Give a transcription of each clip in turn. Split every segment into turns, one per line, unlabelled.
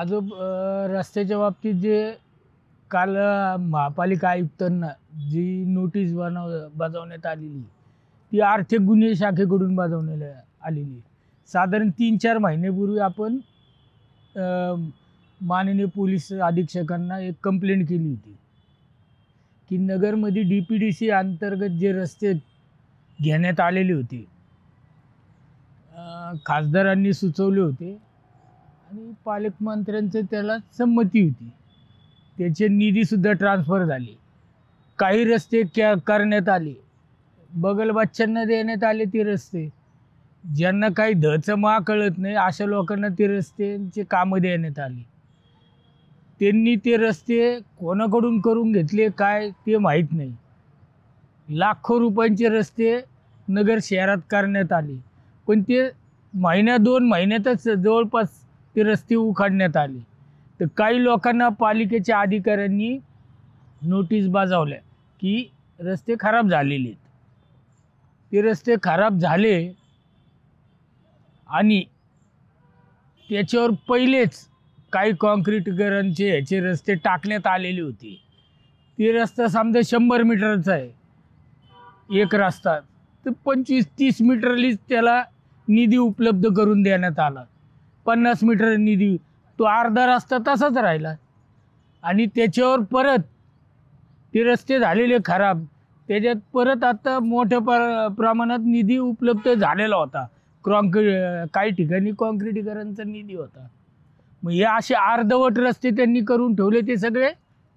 माझं रस्त्याच्या बाबतीत जे काल महापालिका आयुक्तांना जी नोटीस बजावण्यात आलेली, ती आर्थिक गुन्हे शाखेकडून बजावण्यात आलेली. साधारण 3-4 महिन्यापूर्वी आपण माननीय पोलीस अधीक्षकांना एक कंप्लेंट केली होती की नगरमध्ये DPDC अंतर्गत जे रस्ते घेण्यात आलेले होते, खासदारांनी सुचवले होते आणि पालकमंत्र्यांचं त्याला संमती होती. त्याचे निधीसुद्धा ट्रान्सफर झाले. काही रस्ते करण्यात आले, बगलबच्च्यांना देण्यात आले ते रस्ते. ज्यांना काही धचं मा कळत नाही अशा लोकांना ते रस्त्यांचे कामं देण्यात आली. त्यांनी ते रस्ते कोणाकडून करून घेतले काय ते माहीत नाही. लाखो रुपयांचे रस्ते नगर शहरात करण्यात आले, पण ते महिना-2 महिन्यातच जवळपास ते रस्ते उखाडण्यात आले. तर काही लोकांना पालिकेच्या अधिकाऱ्यांनी नोटीस बजावल्या की रस्ते खराब झालेले आहेत. ते रस्ते खराब झाले आणि त्याच्यावर पहिलेच काही काँक्रीटीकरणचे ह्याचे रस्ते टाकण्यात आलेले होते. ते रस्ता समजा 100 मीटरचा आहे एक रस्ता, तर 25-30 मीटरलीच त्याला निधी उपलब्ध करून देण्यात आला. 50 मीटर निधी, तो अर्धा रस्ता तसाच राहिला. आणि त्याच्यावर परत ते रस्ते झालेले खराब, त्याच्यात परत आता मोठ्या प्रमाणात निधी उपलब्ध झालेला होता. काही ठिकाणी काँक्रीटीकरणचा निधी होता. मग हे असे अर्धवट रस्ते त्यांनी करून ठेवले, ते सगळे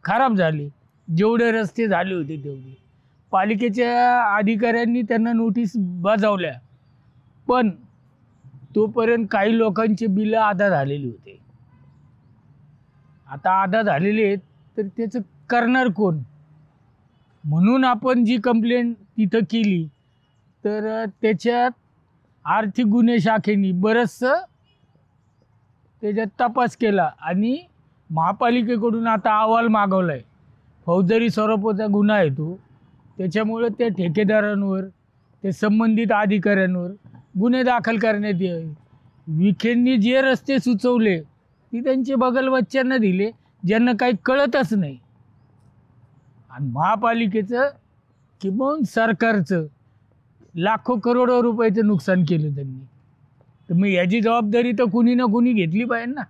खराब झाले. जेवढे रस्ते झाले होते तेवढे पालिकेच्या अधिकाऱ्यांनी त्यांना नोटीस बजावल्या, पण तोपर्यंत काही लोकांचे बिलं अदा झालेली होते. आता अदा झालेले आहेत तर त्याचं करणार कोण? म्हणून आपण जी कंप्लेंट तिथं केली, तर त्याच्यात आर्थिक गुन्हे शाखेने बरंचसं त्याच्यात तपास केला आणि महापालिकेकडून आता अहवाल मागवला आहे. फौजदारी स्वरूपाचा गुन्हा आहे तो. त्याच्यामुळे त्या ठेकेदारांवर, ते संबंधित अधिकाऱ्यांवर गुन्हे दाखल करण्यात यावे. विखेंनी जे रस्ते सुचवले ती त्यांचे बगलबच्च्यांना दिले, ज्यांना काही कळतच नाही. आणि महापालिकेचं किंवा सरकारचं लाखो करोडो रुपयाचं नुकसान केलं त्यांनी. तर मग याची जबाबदारी तर कुणी ना कुणी घेतली पाहिजे ना.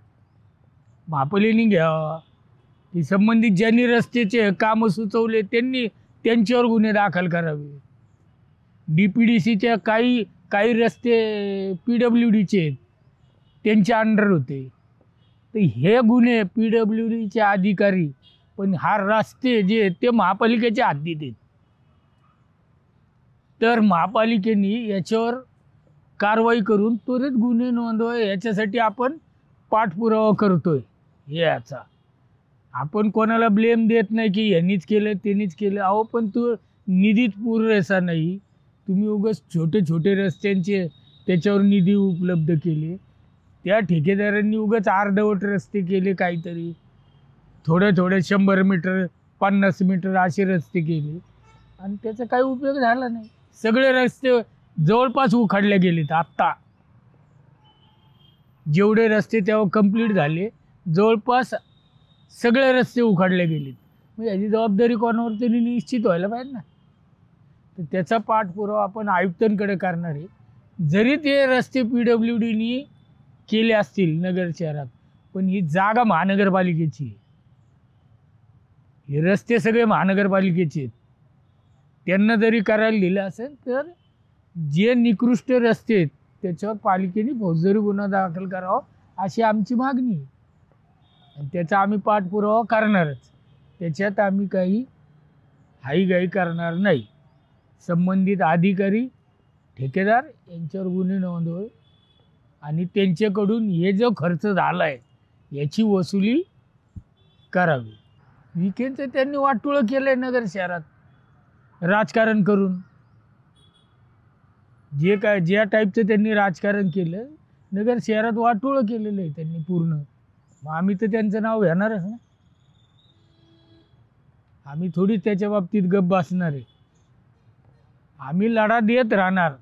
महापालिकेने घ्यावा. ती संबंधित ज्यांनी रस्त्याचे कामं सुचवले त्यांच्यावर गुन्हे दाखल करावे. DPDCच्या काही रस्ते PWDचे आहेत, त्यांच्या अंडर होते. तर हे गुन्हे PWDचे अधिकारी, पण हा रस्ते जे आहेत ते महापालिकेच्या हद्दीत आहेत. तर महापालिकेने याच्यावर कारवाई करून त्वरित गुन्हे नोंदवावे, याच्यासाठी आपण पाठपुरावा करतोय. याचा आपण कोणाला ब्लेम देत नाही की यांनीच केलं त्यांनीच केलं. अहो, पण तो निधीच पुरेसा नाही. तुम्ही उगाच छोटे छोटे रस्त्यांचे त्याच्यावर निधी उपलब्ध केले. त्या ठेकेदारांनी उगाच अर्धवट रस्ते केले, काहीतरी थोडे 100 मीटर 50 मीटर असे रस्ते केले आणि त्याचा काही उपयोग झाला नाही. सगळे रस्ते जवळपास उखाडले गेलेत. आत्ता जेवढे रस्ते तेव्हा कंप्लीट झाले, जवळपास सगळे रस्ते उखाडले गेलेत. मग याची जबाबदारी कोणावर तरी निश्चित व्हायला पाहिजे ना. तर त्याचा पाठपुरावा आपण आयुक्तांकडे करणार आहे. जरी ते रस्ते PWDनी केले असतील नगर शहरात, पण ही जागा महानगरपालिकेची आहे. हे रस्ते सगळे महानगरपालिकेचे आहेत. त्यांना जरी करायला दिलं असेल तर जे निकृष्ट रस्ते आहेत त्याच्यावर पालिकेने फौजदारी गुन्हा दाखल करावा, अशी आमची मागणी आहे. आणि त्याचा आम्ही पाठपुरावा करणारच. त्याच्यात आम्ही काही हाईघाई करणार नाही. संबंधित अधिकारी, ठेकेदार यांच्यावर गुन्हे नोंदवावे आणि त्यांच्याकडून हे जो खर्च झाला आहे याची वसुली करावी. विखेंचं त्यांनी वाटोळं केलं आहे नगर शहरात राजकारण करून. ज्या टाईपचं त्यांनी राजकारण केलं, नगर शहरात वाटोळं केलेलं आहे त्यांनी पूर्ण. मग आम्ही तर त्यांचं नाव घेणारच ना. आम्ही थोडीच त्याच्या बाबतीत गप्प बसणार आहे. आम्ही लढा देत राहणार.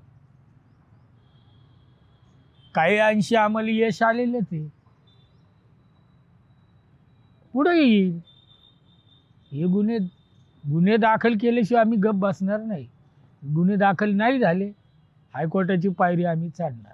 काही अंशी आम्हाला यश आलेलंच आहे. पुढे येईल. हे गुन्हे दाखल केल्याशिवाय आम्ही गप्प बसणार नाही. गुन्हे दाखल नाही झाले, हायकोर्टाची पायरी आम्ही चढणार.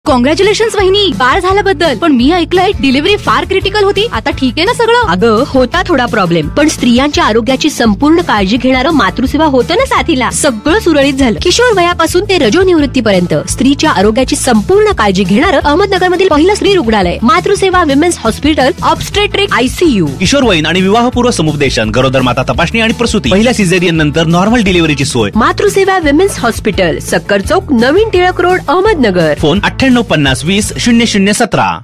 कॉंग्रॅच्युलेशन्स वहिनी, बाळ झाल्याबद्दल. पण मी ऐकलंय डिलिव्हरी फार क्रिटिकल होती. आता ठीक आहे ना सगळं?
अगं होता थोडा प्रॉब्लेम, पण स्त्रियांच्या आरोग्याची संपूर्ण काळजी घेणारं मातृसेवा होतं ना साथीला. सगळं सुरळीत झालं. किशोर वयापासून ते रजोनिवृत्तीपर्यंत स्त्रीच्या आरोग्याची संपूर्ण काळजी घेणारं अहमदनगर मधील पहिलं स्त्री रुग्णालय Matruseva women's hospital obstetric ICU.
किशोरवयीन आणि विवाहपूर्व समुपदेशन, गरोदर माता तपासणी आणि प्रसूती, पहिल्या सिझेरियन नंतर नॉर्मल डिलिव्हरीची सोय.
मातृसेवा विमेन्स हॉस्पिटल, सक्कर चौक, नवीन टिळक रोड, अहमदनगर.
फोन 9850 20 0017.